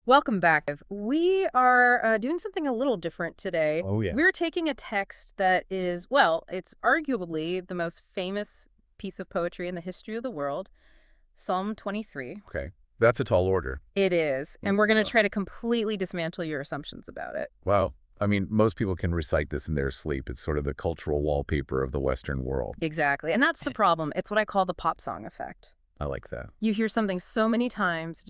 Welcome back. We are doing something a little different today. Oh, yeah. We're taking a text that is, well, it's arguably the most famous piece of poetry in the history of the world, Psalm 23. Okay. That's a tall order. It is, Mm. and we're going to try to completely dismantle your assumptions about it. Wow. I mean, most people can recite this in their sleep. It's sort of the cultural wallpaper of the Western world. Exactly, and that's the problem. It's what I call the pop song effect. I like that. You hear something so many times,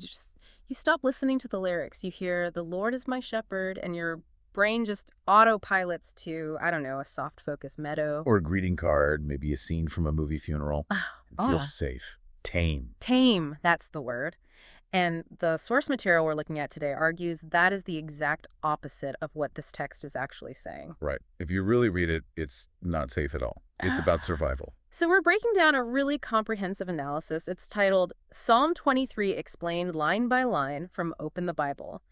you stop listening to the lyrics. You hear, "The Lord is my shepherd," and your brain just autopilots to, I don't know, a soft focus meadow. Or a greeting card, maybe a scene from a movie funeral. It feels safe, tame. Tame, that's the word. And the source material we're looking at today argues that is the exact opposite of what this text is actually saying. Right. If you really read it, it's not safe at all. It's about survival. So we're breaking down a really comprehensive analysis. It's titled Psalm 23 Explained Line by Line from Open the Bible.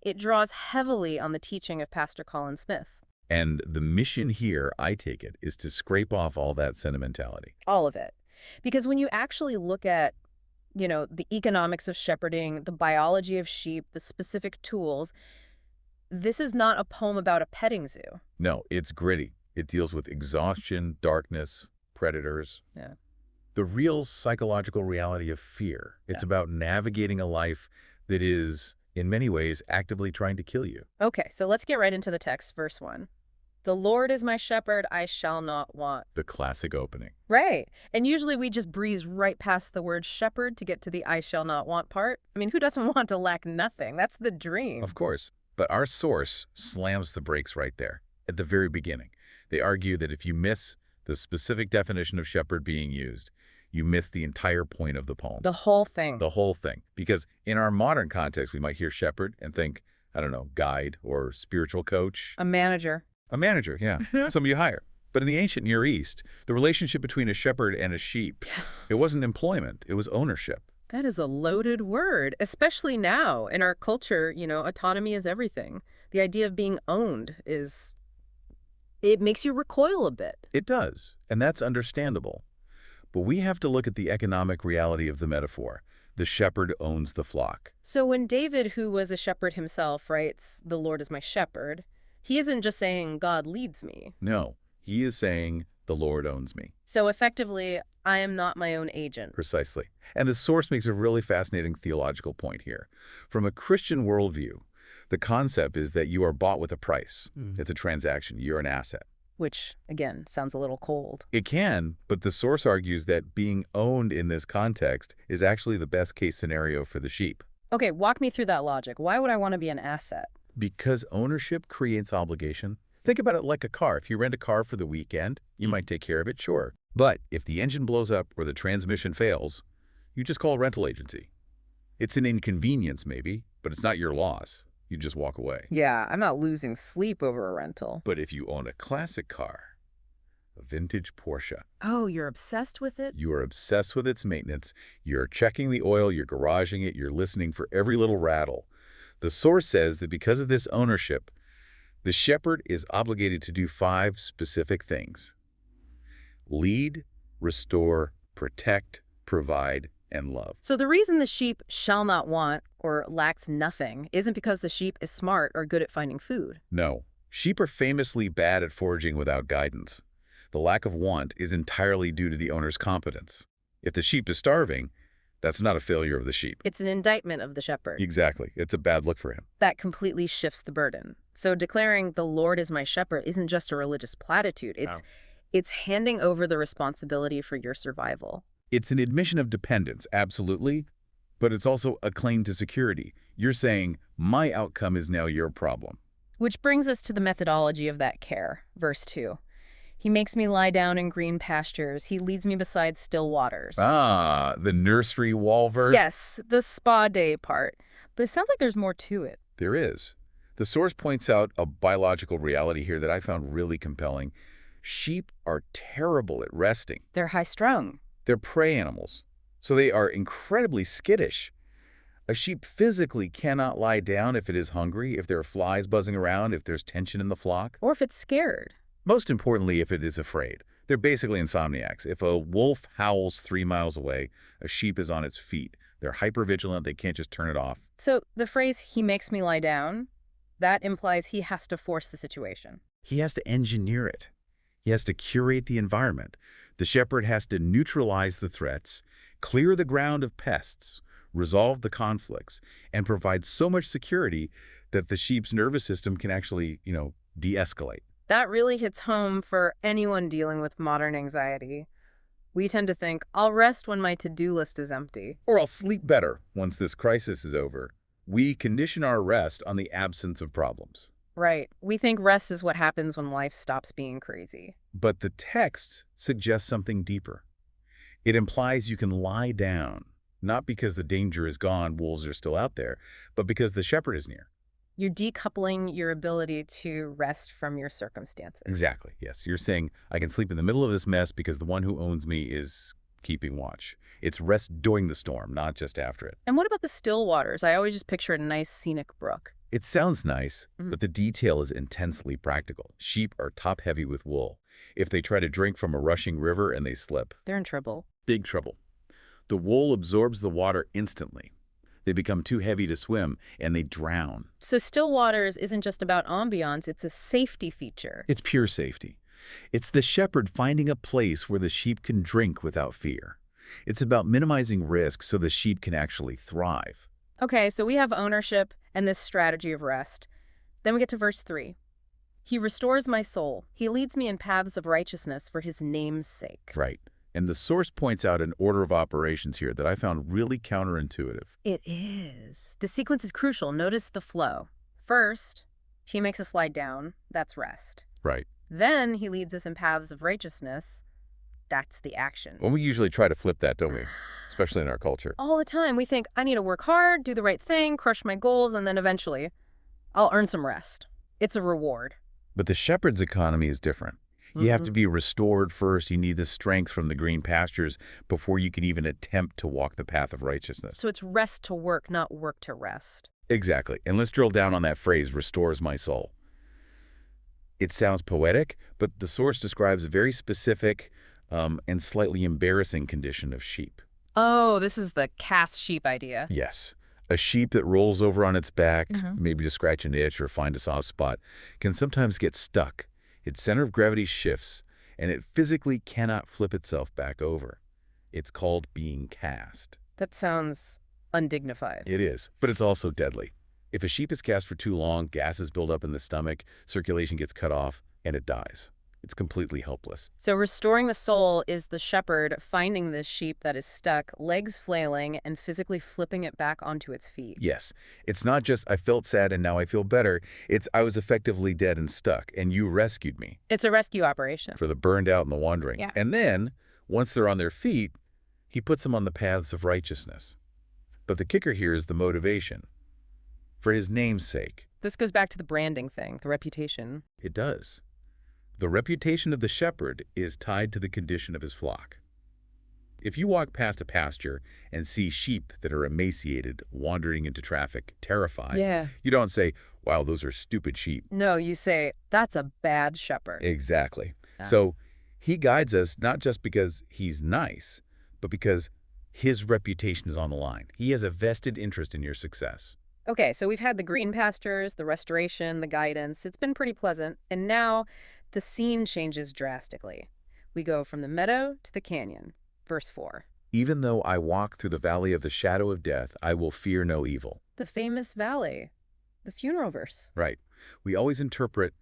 It draws heavily on the teaching of Pastor Colin Smith. And the mission here, I take it, is to scrape off all that sentimentality. All of it. Because when you actually look at, the economics of shepherding, the biology of sheep, the specific tools, this is not a poem about a petting zoo. No, it's gritty. It deals with exhaustion, darkness, predators. Yeah. The real psychological reality of fear. It's about navigating a life that is, in many ways, actively trying to kill you. Okay, so let's get right into the text. Verse 1. The Lord is my shepherd, I shall not want. The classic opening. Right. And usually we just breeze right past the word shepherd to get to the I shall not want part. I mean, who doesn't want to lack nothing? That's the dream. Of course. But our source slams the brakes right there, at the very beginning. They argue that if you miss the specific definition of shepherd being used, you miss the entire point of the poem. The whole thing. The whole thing. Because in our modern context, we might hear shepherd and think, I don't know, guide or spiritual coach. A manager. A manager, yeah. Somebody you hire. But in the ancient Near East, the relationship between a shepherd and a sheep, it wasn't employment, it was ownership. That is a loaded word, especially now. In our culture, autonomy is everything. The idea of being owned it makes you recoil a bit. It does, and that's understandable. But we have to look at the economic reality of the metaphor. The shepherd owns the flock. So when David, who was a shepherd himself, writes, "The Lord is my shepherd," he isn't just saying, "God leads me." No, he is saying, the Lord owns me. So effectively, I am not my own agent. Precisely. And the source makes a really fascinating theological point here. From a Christian worldview, the concept is that you are bought with a price. It's a transaction. You're an asset. Which, again, sounds a little cold. It can, but the source argues that being owned in this context is actually the best case scenario for the sheep. Okay, walk me through that logic. Why would I want to be an asset? Because ownership creates obligation. Think about it like a car. If you rent a car for the weekend, you might take care of it, sure. But if the engine blows up or the transmission fails, you just call a rental agency. It's an inconvenience maybe, but it's not your loss. You just walk away. Yeah, I'm not losing sleep over a rental. But if you own a classic car, a vintage Porsche, Oh, you're obsessed with it? you are obsessed with its maintenance, you're checking the oil, you're garaging it, you're listening for every little rattle. The source says that because of this ownership, the shepherd is obligated to do 5 specific things: lead, restore, protect, provide, and love. So the reason the sheep shall not want or lacks nothing isn't because the sheep is smart or good at finding food. No, sheep are famously bad at foraging without guidance. The lack of want is entirely due to the owner's competence. If the sheep is starving, that's not a failure of the sheep. It's an indictment of the shepherd. Exactly. It's a bad look for him. That completely shifts the burden. So declaring the Lord is my shepherd isn't just a religious platitude. It's handing over the responsibility for your survival. It's an admission of dependence, absolutely, but it's also a claim to security. You're saying, my outcome is now your problem. Which brings us to the methodology of that care. Verse 2. He makes me lie down in green pastures. He leads me beside still waters. Ah, the nursery walver? Yes, the spa day part. But it sounds like there's more to it. There is. The source points out a biological reality here that I found really compelling. Sheep are terrible at resting. They're high-strung. They're prey animals, so they are incredibly skittish. A sheep physically cannot lie down if it is hungry, if there are flies buzzing around, if there's tension in the flock. Or if it's scared. Most importantly, if it is afraid. They're basically insomniacs. If a wolf howls 3 miles away, a sheep is on its feet. They're hypervigilant. They can't just turn it off. So the phrase, "he makes me lie down," that implies he has to force the situation. He has to engineer it. He has to curate the environment. The shepherd has to neutralize the threats, clear the ground of pests, resolve the conflicts, and provide so much security that the sheep's nervous system can actually, de-escalate. That really hits home for anyone dealing with modern anxiety. We tend to think, I'll rest when my to-do list is empty. Or I'll sleep better once this crisis is over. We condition our rest on the absence of problems. Right. We think rest is what happens when life stops being crazy. But the text suggests something deeper. It implies you can lie down, not because the danger is gone, wolves are still out there, but because the shepherd is near. You're decoupling your ability to rest from your circumstances. Exactly, yes. You're saying, I can sleep in the middle of this mess because the one who owns me is keeping watch. It's rest during the storm, not just after it. And what about the still waters? I always just picture a nice scenic brook. It sounds nice, but the detail is intensely practical. Sheep are top-heavy with wool. If they try to drink from a rushing river and they slip, They're in trouble. big trouble. The wool absorbs the water instantly. They become too heavy to swim, and they drown. So still waters isn't just about ambiance, it's a safety feature. It's pure safety. It's the shepherd finding a place where the sheep can drink without fear. It's about minimizing risk so the sheep can actually thrive. Okay, so we have ownership and this strategy of rest. Then we get to verse 3. He restores my soul. He leads me in paths of righteousness for his name's sake. Right. And the source points out an order of operations here that I found really counterintuitive. It is. The sequence is crucial. Notice the flow. First, he makes us lie down. That's rest. Right. Then he leads us in paths of righteousness. That's the action. Well, we usually try to flip that, don't we? Especially in our culture. All the time, we think, I need to work hard, do the right thing, crush my goals, and then eventually, I'll earn some rest. It's a reward. But the shepherd's economy is different. You have to be restored first. You need the strength from the green pastures before you can even attempt to walk the path of righteousness. So it's rest to work, not work to rest. Exactly. And let's drill down on that phrase, restores my soul. It sounds poetic, but the source describes a very specific and slightly embarrassing condition of sheep. Oh, this is the cast sheep idea. Yes. A sheep that rolls over on its back, maybe to scratch an itch or find a soft spot, can sometimes get stuck. Its center of gravity shifts, and it physically cannot flip itself back over. It's called being cast. That sounds undignified. It is, but it's also deadly. If a sheep is cast for too long, gases build up in the stomach, circulation gets cut off, and it dies. It's completely helpless. So restoring the soul is the shepherd finding this sheep that is stuck, legs flailing, and physically flipping it back onto its feet. Yes. It's not just, I felt sad and now I feel better. It's, I was effectively dead and stuck, and you rescued me. It's a rescue operation. For the burned out and the wandering. Yeah. And then, once they're on their feet, he puts them on the paths of righteousness. But the kicker here is the motivation. For his name's sake. This goes back to the branding thing, the reputation. It does. The reputation of the shepherd is tied to the condition of his flock. If you walk past a pasture and see sheep that are emaciated, wandering into traffic, terrified, you don't say, wow, those are stupid sheep. No, you say, that's a bad shepherd. Exactly. So he guides us not just because he's nice, but because his reputation is on the line. He has a vested interest in your success. Okay, so we've had the green pastures, the restoration, the guidance. It's been pretty pleasant. And now the scene changes drastically. We go from the meadow to the canyon. Verse 4. Even though I walk through the valley of the shadow of death, I will fear no evil. The famous valley. The funeral verse. Right. We always interpret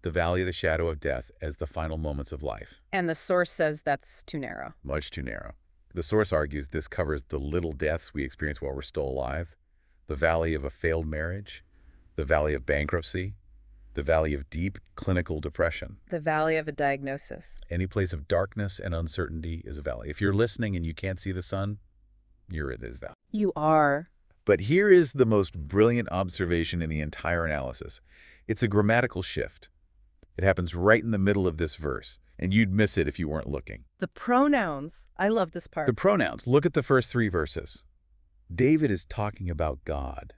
the valley of the shadow of death as the final moments of life. And the source says that's too narrow. Much too narrow. The source argues this covers the little deaths we experience while we're still alive, the valley of a failed marriage, the valley of bankruptcy, the valley of deep clinical depression. The valley of a diagnosis. Any place of darkness and uncertainty is a valley. If you're listening and you can't see the sun, you're in this valley. You are. But here is the most brilliant observation in the entire analysis. It's a grammatical shift. It happens right in the middle of this verse, and you'd miss it if you weren't looking. The pronouns. I love this part. The pronouns. Look at the first 3 verses. David is talking about God.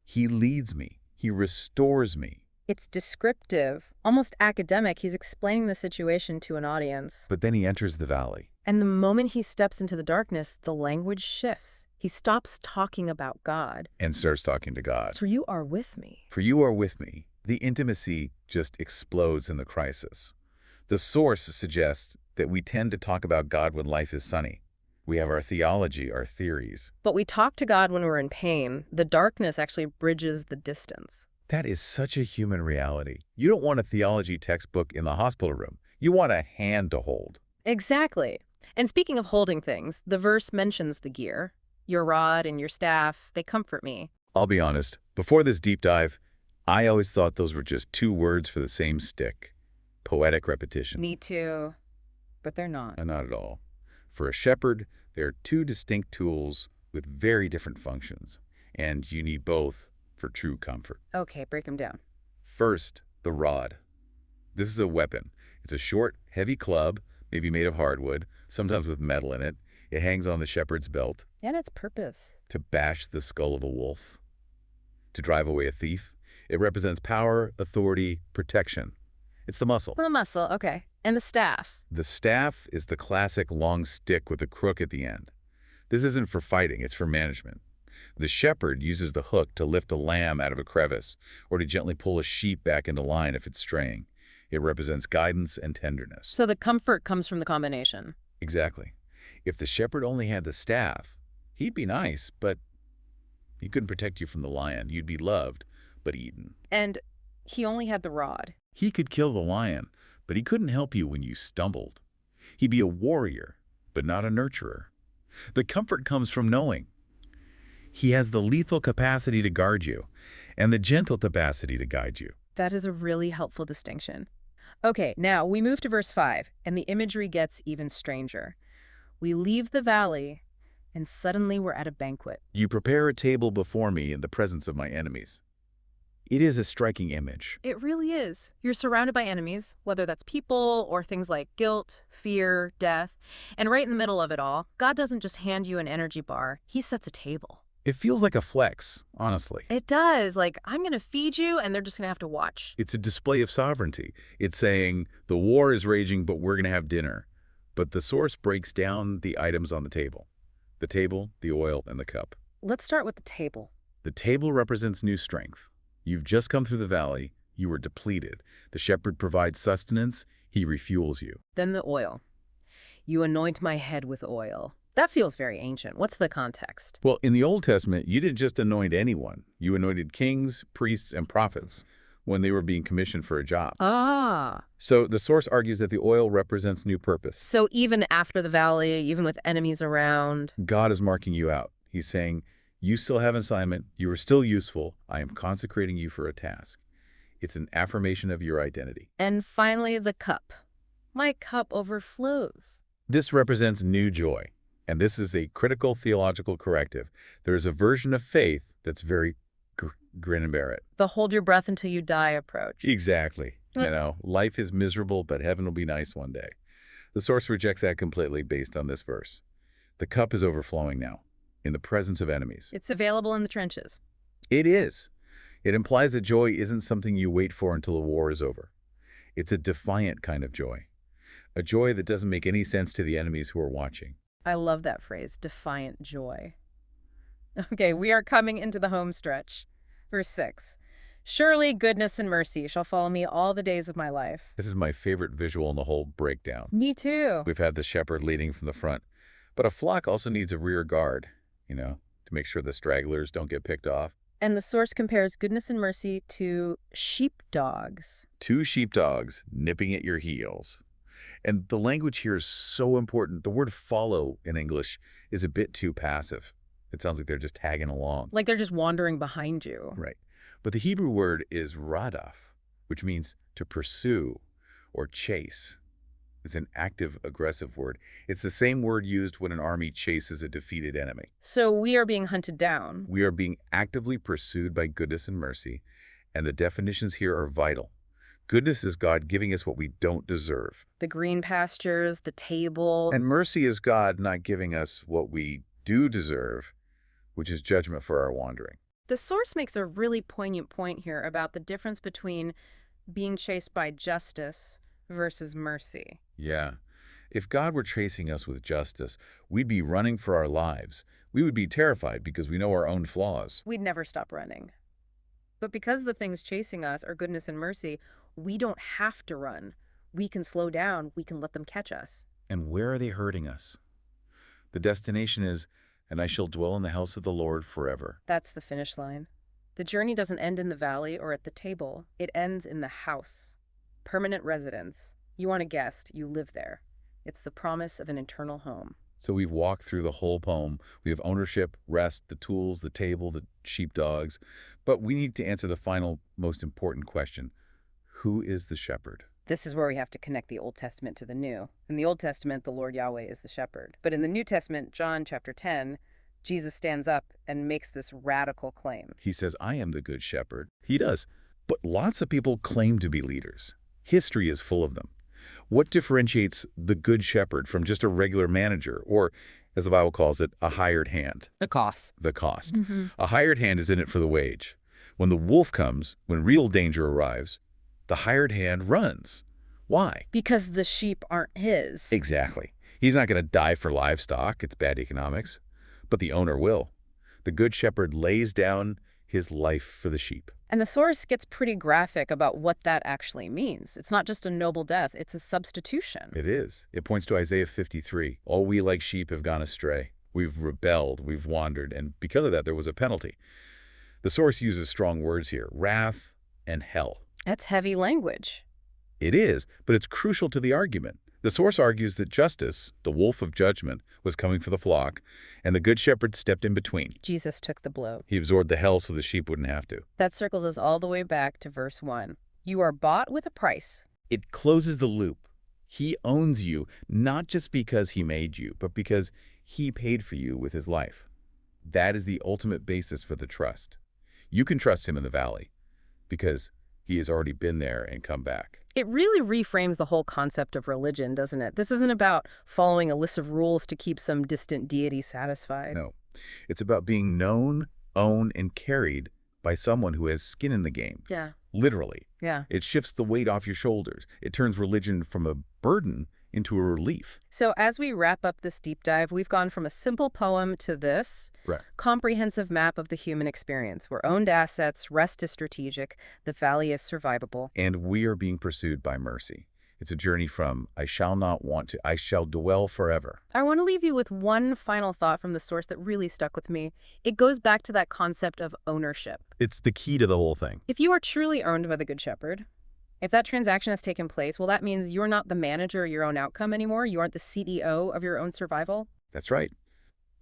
He leads me. He restores me. It's descriptive, almost academic. He's explaining the situation to an audience. But then he enters the valley. And the moment he steps into the darkness, the language shifts. He stops talking about God. and starts talking to God. For you are with me. For you are with me. The intimacy just explodes in the crisis. The source suggests that we tend to talk about God when life is sunny. We have our theology, our theories. But we talk to God when we're in pain. The darkness actually bridges the distance. That is such a human reality. You don't want a theology textbook in the hospital room. You want a hand to hold. Exactly. And speaking of holding things, the verse mentions the gear. Your rod and your staff, they comfort me. I'll be honest, before this deep dive, I always thought those were just two words for the same stick. Poetic repetition. Me too. But they're not. Not at all. For a shepherd, there are two distinct tools with very different functions, and you need both for true comfort. Okay, break them down. First, the rod. This is a weapon. It's a short, heavy club, maybe made of hardwood, sometimes with metal in it. It hangs on the shepherd's belt And its purpose. to bash the skull of a wolf, to drive away a thief. It represents power, authority, protection. It's the muscle. The muscle, okay. And the staff. The staff is the classic long stick with a crook at the end. This isn't for fighting, it's for management. The shepherd uses the hook to lift a lamb out of a crevice or to gently pull a sheep back into line if it's straying. It represents guidance and tenderness. So the comfort comes from the combination. Exactly. If the shepherd only had the staff, he'd be nice, but he couldn't protect you from the lion. You'd be loved, but eaten. And he only had the rod. He could kill the lion, but he couldn't help you when you stumbled. He'd be a warrior, but not a nurturer. The comfort comes from knowing he has the lethal capacity to guard you and the gentle capacity to guide you. That is a really helpful distinction. Okay, now we move to verse 5, and the imagery gets even stranger. We leave the valley, and suddenly we're at a banquet. You prepare a table before me in the presence of my enemies. It is a striking image. It really is. You're surrounded by enemies, whether that's people or things like guilt, fear, death. And right in the middle of it all, God doesn't just hand you an energy bar, he sets a table. It feels like a flex, honestly. It does. Like, I'm going to feed you, and they're just going to have to watch. It's a display of sovereignty. It's saying, the war is raging, but we're going to have dinner. But the source breaks down the items on the table. The table, the oil, and the cup. Let's start with the table. The table represents new strength. You've just come through the valley. You were depleted. The shepherd provides sustenance. He refuels you. Then the oil. You anoint my head with oil. That feels very ancient. What's the context? Well, in the Old Testament, you didn't just anoint anyone. You anointed kings, priests, and prophets when they were being commissioned for a job. Ah. So the source argues that the oil represents new purpose. So even after the valley, even with enemies around. God is marking you out. He's saying, you still have an assignment. You are still useful. I am consecrating you for a task. It's an affirmation of your identity. And finally, the cup. My cup overflows. This represents new joy. And this is a critical theological corrective. There is a version of faith that's very grin and bear it. The hold your breath until you die approach. Exactly. Life is miserable, but heaven will be nice one day. The source rejects that completely based on this verse. The cup is overflowing now, in the presence of enemies. It's available in the trenches. It is. It implies that joy isn't something you wait for until the war is over. It's a defiant kind of joy. A joy that doesn't make any sense to the enemies who are watching. I love that phrase, defiant joy. Okay, we are coming into the home stretch. Verse 6. Surely goodness and mercy shall follow me all the days of my life. This is my favorite visual in the whole breakdown. Me too. We've had the shepherd leading from the front, but a flock also needs a rear guard, to make sure the stragglers don't get picked off. And the source compares goodness and mercy to sheepdogs. Two sheepdogs nipping at your heels. And the language here is so important. The word follow in English is a bit too passive. It sounds like they're just tagging along. Like they're just wandering behind you. Right. But the Hebrew word is radaf, which means to pursue or chase. It's an active, aggressive word. It's the same word used when an army chases a defeated enemy. So we are being hunted down. We are being actively pursued by goodness and mercy, and the definitions here are vital. Goodness is God giving us what we don't deserve. The green pastures, the table. And mercy is God not giving us what we do deserve, which is judgment for our wandering. The source makes a really poignant point here about the difference between being chased by justice versus mercy. Yeah. If God were chasing us with justice, we'd be running for our lives. We would be terrified because we know our own flaws. We'd never stop running. But because the things chasing us are goodness and mercy, we don't have to run. We can slow down. We can let them catch us. And where are they hurting us? The destination is, and I shall dwell in the house of the Lord forever. That's the finish line. The journey doesn't end in the valley or at the table. It ends in the house. Permanent residence. You aren't a guest. You live there. It's the promise of an eternal home. So we've walked through the whole poem. We have ownership, rest, the tools, the table, the sheepdogs. But we need to answer the final, most important question. Who is the shepherd? This is where we have to connect the Old Testament to the New. In the Old Testament, the Lord Yahweh is the shepherd. But in the New Testament, John chapter 10, Jesus stands up and makes this radical claim. He says, I am the good shepherd. He does. But lots of people claim to be leaders. History is full of them. What differentiates the good shepherd from just a regular manager, or, as the Bible calls it, a hired hand? The cost. The cost. A hired hand is in it for the wage. When the wolf comes, when real danger arrives, the hired hand runs. Why? Because the sheep aren't his. Exactly. He's not going to die for livestock. It's bad economics. But the owner will. The good shepherd lays down his life for the sheep. And the source gets pretty graphic about what that actually means. It's not just a noble death, it's a substitution. It is. It points to Isaiah 53. All we like sheep have gone astray. We've rebelled, we've wandered, and because of that, there was a penalty. The source uses strong words here, wrath and hell. That's heavy language. It is, but it's crucial to the argument. The source argues that justice, the wolf of judgment, was coming for the flock, and the good shepherd stepped in between. Jesus took the blow. He absorbed the hell so the sheep wouldn't have to. That circles us all the way back to verse 1. You are bought with a price. It closes the loop. He owns you, not just because he made you, but because he paid for you with his life. That is the ultimate basis for the trust. You can trust him in the valley because he has already been there and come back. It really reframes the whole concept of religion, doesn't it? This isn't about following a list of rules to keep some distant deity satisfied. No. It's about being known, owned, and carried by someone who has skin in the game. Yeah. Literally. Yeah. It shifts the weight off your shoulders. It turns religion from a burden into a relief. So as we wrap up this deep dive, we've gone from a simple poem to this comprehensive map of the human experience, where owned assets, rest is strategic, the valley is survivable. And we are being pursued by mercy. It's a journey from I shall not want to, I shall dwell forever. I want to leave you with one final thought from the source that really stuck with me. It goes back to that concept of ownership. It's the key to the whole thing. If you are truly owned by the Good Shepherd, if that transaction has taken place, well, that means you're not the manager of your own outcome anymore. You aren't the CEO of your own survival. That's right.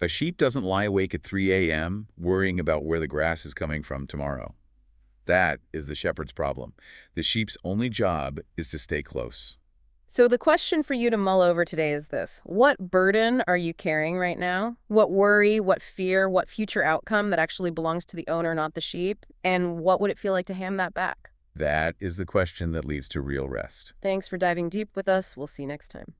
A sheep doesn't lie awake at 3 a.m. worrying about where the grass is coming from tomorrow. That is the shepherd's problem. The sheep's only job is to stay close. So the question for you to mull over today is this. What burden are you carrying right now? What worry, what fear, what future outcome that actually belongs to the owner, not the sheep? And what would it feel like to hand that back? That is the question that leads to real rest. Thanks for diving deep with us. We'll see you next time.